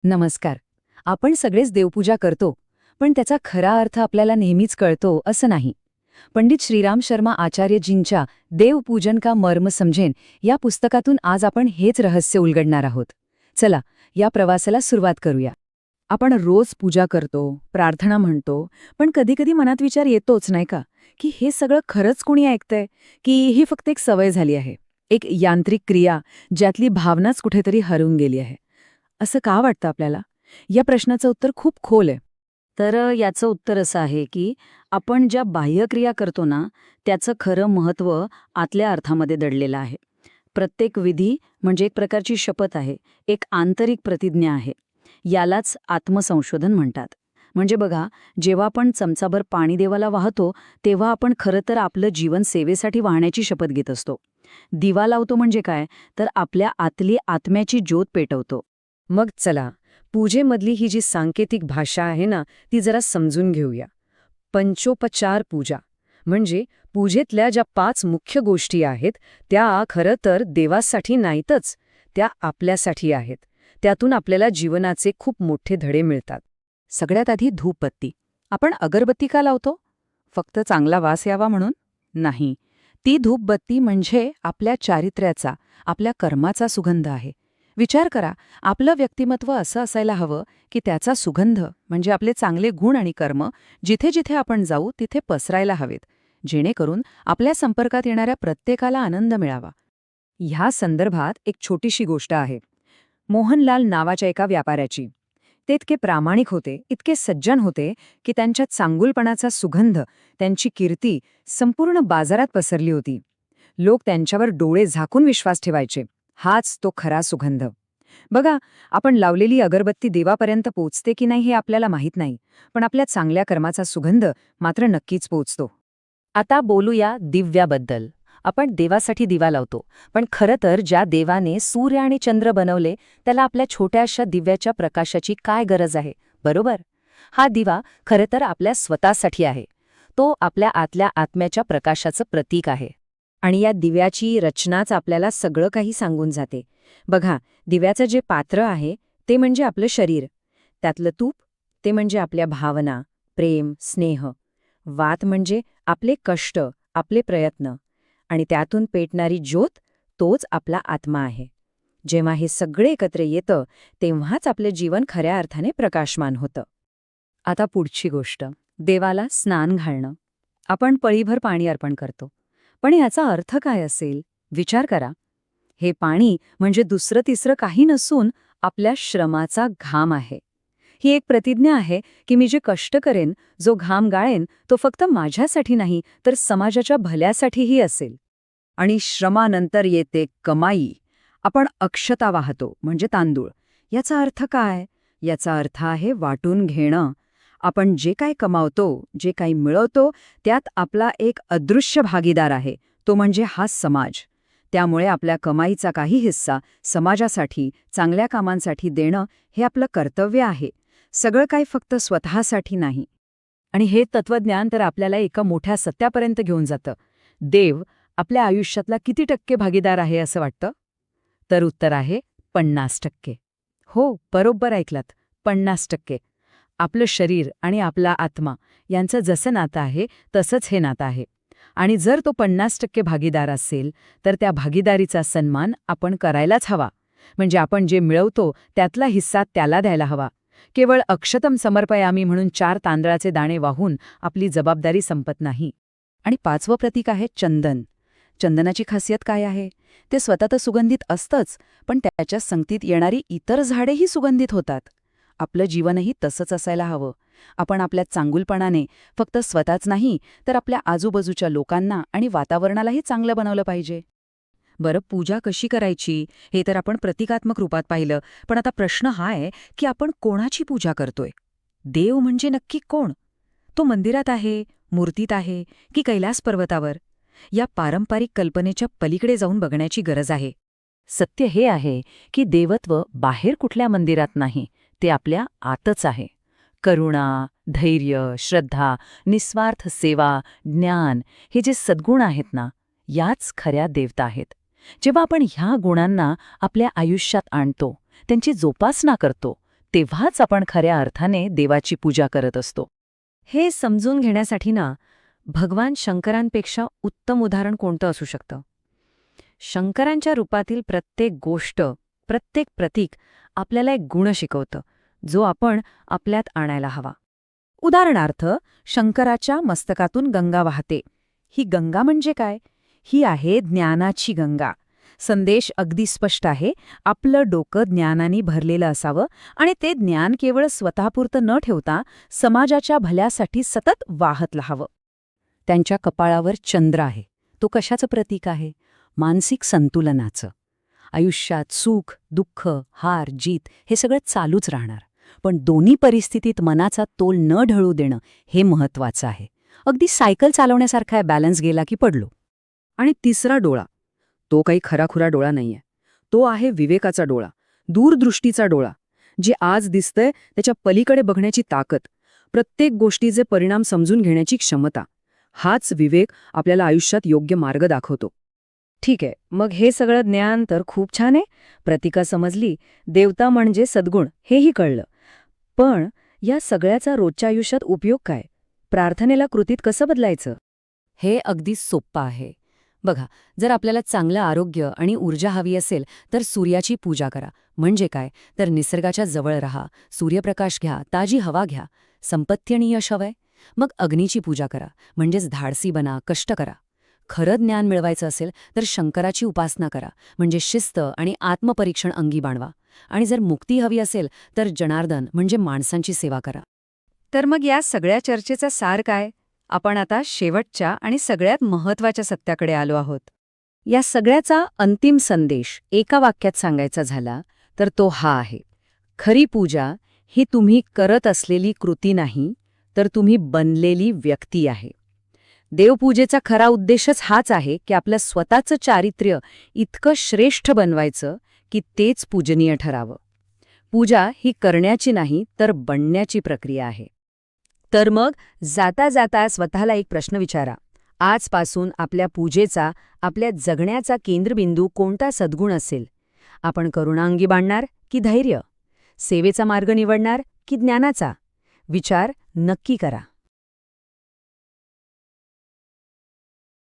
नमस्कार. आपण सगळेच देवपूजा करतो, पण त्याचा खरा अर्थ आपल्याला नेहमीच कळतो असं नाही. पंडित श्रीराम शर्मा आचार्यजींच्या देवपूजन का मर्म समझेन या पुस्तकातून आज आपण हेच रहस्य उलगडणार आहोत. चला, या प्रवासाला सुरुवात करूया. आपण रोज पूजा करतो, प्रार्थना म्हणतो, पण कधीकधी मनात विचार येतोच नाही का, की हे सगळं खरंच कोणी ऐकतंय, की ही फक्त एक सवय झाली आहे, एक यांत्रिक क्रिया ज्यातली भावनाच कुठेतरी हरवून गेली आहे. असं का वाटतं आपल्याला? या प्रश्नाचं उत्तर खूप खोल आहे. याचं उत्तर असं आहे की आपण ज्या बाह्यक्रिया करतो ना, त्याचं खरं महत्त्व आतल्या अर्थामध्ये दडलेलं आहे. प्रत्येक विधी म्हणजे एक प्रकारची शपथ आहे, एक आंतरिक प्रतिज्ञा आहे. यालाच आत्मसंशोधन म्हणतात. म्हणजे बघा, जेव्हा आपण चमचाभर पाणी देवाला वाहतो, तेव्हा आपण खरं तर आपलं जीवन सेवेसाठी वाहण्याची शपथ घेत असतो. दिवा लावतो म्हणजे काय, तर आपल्या आतली आत्म्याची ज्योत पेटवतो. मग चला, पूजेमधली ही जी सांकेतिक भाषा आहे ना, ती जरा समजून घेऊया. पंचोपचार पूजा म्हणजे पूजेतल्या ज्या 5 मुख्य गोष्टी आहेत, त्या खरं तर देवासाठी नाहीतच, त्या आपल्यासाठी आहेत. त्यातून आपल्याला जीवनाचे खूप मोठे धडे मिळतात. सगळ्यात आधी धूपबत्ती. आपण अगरबत्ती का लावतो? फक्त चांगला वास यावा म्हणून? नाही. ती धूपबत्ती म्हणजे आपल्या चारित्र्याचा, आपल्या कर्माचा सुगंध आहे. विचार करा, आपलं व्यक्तिमत्व असं असायला हवं की त्याचा सुगंध म्हणजे आपले चांगले गुण आणि कर्म जिथे जिथे आपण जाऊ तिथे पसरायला हवेत, जेणेकरून आपल्या संपर्कात येणाऱ्या प्रत्येकाला आनंद मिळावा. ह्या संदर्भात एक छोटीशी गोष्ट आहे. मोहनलाल नावाच्या एका व्यापाऱ्याची. ते इतके प्रामाणिक होते, इतके सज्जन होते की त्यांच्या चांगुलपणाचा सुगंध, त्यांची कीर्ती संपूर्ण बाजारात पसरली होती. लोक त्यांच्यावर डोळे झाकून विश्वास ठेवायचे. हाच तो खरा सुगंध. बघा, आपण लावलेली अगरबत्ती देवापर्यंत पोचते की नाही हे आपल्याला माहीत नाही, पण आपल्या चांगल्या कर्माचा सुगंध मात्र नक्कीच पोचतो. आता बोलूया दिव्याबद्दल. आपण देवासाठी दिवा लावतो, पण खरं तर ज्या देवाने सूर्य आणि चंद्र बनवले, त्याला आपल्या छोट्याशा दिव्याच्या प्रकाशाची काय गरज आहे, बरोबर? हा दिवा खरं तर आपल्या स्वतःसाठी आहे. तो आपल्या आतल्या आत्म्याच्या प्रकाशाचं प्रतीक आहे. आणि या दिव्याची रचनाच आपल्याला सगळं काही सांगून जाते. बघा, दिव्याचं जे पात्र आहे ते म्हणजे आपलं शरीर, त्यातलं तूप ते म्हणजे आपल्या भावना, प्रेम, स्नेह, वात म्हणजे आपले कष्ट, आपले प्रयत्न, आणि त्यातून पेटणारी ज्योत तोच आपला आत्मा आहे. जेव्हा हे सगळे एकत्र येतं तेव्हाच आपले जीवन खऱ्या अर्थाने प्रकाशमान होतं. आता पुढची गोष्ट, देवाला स्नान घालणं. आपण पळीभर पाणी अर्पण करतो, पण याचा अर्थ काय असेल? विचार करा. हे पाणी म्हणजे दुसरं तिसरं काही नसून आपल्या श्रमाचा घाम आहे. ही एक प्रतिज्ञा आहे की मी जे कष्ट करेन, जो घाम गाळेन, तो फक्त माझ्यासाठी नाही तर समाजाच्या भल्यासाठीही असेल. आणि श्रमानंतर येते कमाई. आपण अक्षता वाहतो म्हणजे तांदूळ. याचा अर्थ काय? याचा अर्थ आहे वाटून घेणं. आपण जे काही कमावतो, जे काही मिळवतो, त्यात आपला एक अदृश्य भागीदार आहे, तो म्हणजे हा समाज. त्यामुळे आपल्या कमाईचा काही हिस्सा समाजासाठी, चांगल्या कामांसाठी देणं हे आपलं कर्तव्य आहे. सगळं काही फक्त स्वतःसाठी नाही. आणि हे तत्वज्ञान तर आपल्याला एका मोठ्या सत्यापर्यंत घेऊन जातं. देव आपल्या आयुष्यातला किती टक्के भागीदार आहे असं वाटतं? तर उत्तर आहे 50%. हो, बरोबर ऐकलात, 50%. आपलं शरीर आणि आपला आत्मा यांचं जसं नातं आहे तसंच हे नातं आहे. आणि जर तो 50% भागीदार असेल तर त्या भागीदारीचा सन्मान आपण करायलाच हवा. म्हणजे आपण जे मिळवतो त्यातला हिस्सा त्याला द्यायला हवा. केवळ अक्षतम समर्पयामी म्हणून 4 तांदळाचे दाणे वाहून आपली जबाबदारी संपत नाही. आणि 5वं प्रतीक आहे चंदन. चंदनाची खासियत काय आहे? ते स्वतः तर सुगंधित असतंच, पण त्याच्या संगतीत येणारी इतर झाडेही सुगंधित होतात. आपलं जीवनही तसंच असायला हवं. आपण आपल्या चांगुलपणाने फक्त स्वतःच नाही तर आपल्या आजूबाजूच्या लोकांना आणि वातावरणालाही चांगलं बनवलं पाहिजे. बरं, पूजा कशी करायची हे तर आपण प्रतिकात्मक रूपात पाहिलं, पण आता प्रश्न हा आहे की आपण कोणाची पूजा करतोय? देव म्हणजे नक्की कोण? तो मंदिरात आहे, मूर्तीत आहे की कैलास पर्वतावर? या पारंपरिक कल्पनेच्या पलीकडे जाऊन बघण्याची गरज आहे. सत्य हे आहे की देवत्व बाहेर कुठल्या मंदिरात नाही, ते आपल्या आतच आहे. करुणा, धैर्य, श्रद्धा, निस्वार्थ सेवा, ज्ञान हे जे सद्गुण आहेत ना, याच खऱ्या देवता आहेत. जेव्हा आपण ह्या गुणांना आपल्या आयुष्यात आणतो, त्यांची जोपासना करतो, तेव्हाच आपण खऱ्या अर्थाने देवाची पूजा करत असतो. हे समजून घेण्यासाठी ना भगवान शंकरांपेक्षा उत्तम उदाहरण कोणतं असू शकतं? शंकरांच्या रूपातील प्रत्येक गोष्ट, प्रत्येक प्रतीक आपल्याला एक गुण शिकवतं, जो आपण आपल्यात आणायला हवा. उदाहरणार्थ, शंकराच्या मस्तकातून गंगा वाहते. ही गंगा म्हणजे काय? ही आहे ज्ञानाची गंगा. संदेश अगदी स्पष्ट आहे. आपलं डोकं ज्ञानाने भरलेलं असावं आणि ते ज्ञान केवळ स्वतःपुरतं न ठेवता समाजाच्या भल्यासाठी सतत वाहत राहावं. त्यांच्या कपाळावर चंद्र आहे. तो कशाचं प्रतीक आहे? मानसिक संतुलनाचं. आयुष्यात सुख, दुःख, हार, जीत हे सगळं चालूच राहणार. पण दोन्ही परिस्थितीत मनाचा तोल न ढळू देणं हे महत्वाचं आहे. अगदी सायकल चालवण्यासारखा आहे, बॅलन्स गेला की पडलो. आणि तिसरा डोळा, तो काही खराखुरा डोळा नाहीये. तो आहे विवेकाचा डोळा, दूरदृष्टीचा डोळा. जे आज दिसतंय त्याच्या पलीकडे बघण्याची ताकद, प्रत्येक गोष्टीचे परिणाम समजून घेण्याची क्षमता. हाच विवेक आपल्याला आयुष्यात योग्य मार्ग दाखवतो. ठीक आहे, मग हे सगळं ज्ञान तर खूप छान आहे. प्रतिका समजली, देवता म्हणजे सद्गुण हेही कळलं. पण या सगळ्याचा रोजच्या आयुष्यात उपयोग काय? प्रार्थनेला कृतीत कसं बदलायचं? हे अगदी सोप्पं आहे. बघा, जर आपल्याला चांगलं आरोग्य आणि ऊर्जा हवी असेल तर सूर्याची पूजा करा. म्हणजे काय? तर निसर्गाच्या जवळ राहा, सूर्यप्रकाश घ्या, ताजी हवा घ्या. संपत्ती आणि यश हवंय? मग अग्नीची पूजा करा, म्हणजेच धाडसी बना, कष्ट करा. खरं ज्ञान मिळवायचं असेल तर शंकराची उपासना करा, म्हणजे शिस्त आणि आत्मपरीक्षण अंगी बाणवा. आणि जर मुक्ती हवी असेल तर जनार्दन म्हणजे माणसांची सेवा करा. तर मग या सगळ्या चर्चेचा सार काय? आपण आता शेवटच्या आणि सगळ्यात महत्त्वाच्या सत्याकडे आलो आहोत. या सगळ्याचा अंतिम संदेश एका वाक्यात सांगायचा झाला तर तो हा आहे: खरी पूजा ही तुम्ही करत असलेली कृती नाही, तर तुम्ही बनलेली व्यक्ती आहे. देवपूजेचा खरा उद्देशच हाच आहे की आपलं स्वतःचं चारित्र्य इतकं श्रेष्ठ बनवायचं की तेच पूजनीय ठरावं. पूजा ही करण्याची नाही तर बनण्याची प्रक्रिया आहे. तर मग जाता जाता स्वतःला एक प्रश्न विचारा. आजपासून आपल्या पूजेचा, आपल्या जगण्याचा केंद्रबिंदू कोणता सद्गुण असेल? आपण करुणांगी बाणणार की धैर्य? सेवेचा मार्ग निवडणार की ज्ञानाचा? विचार नक्की करा.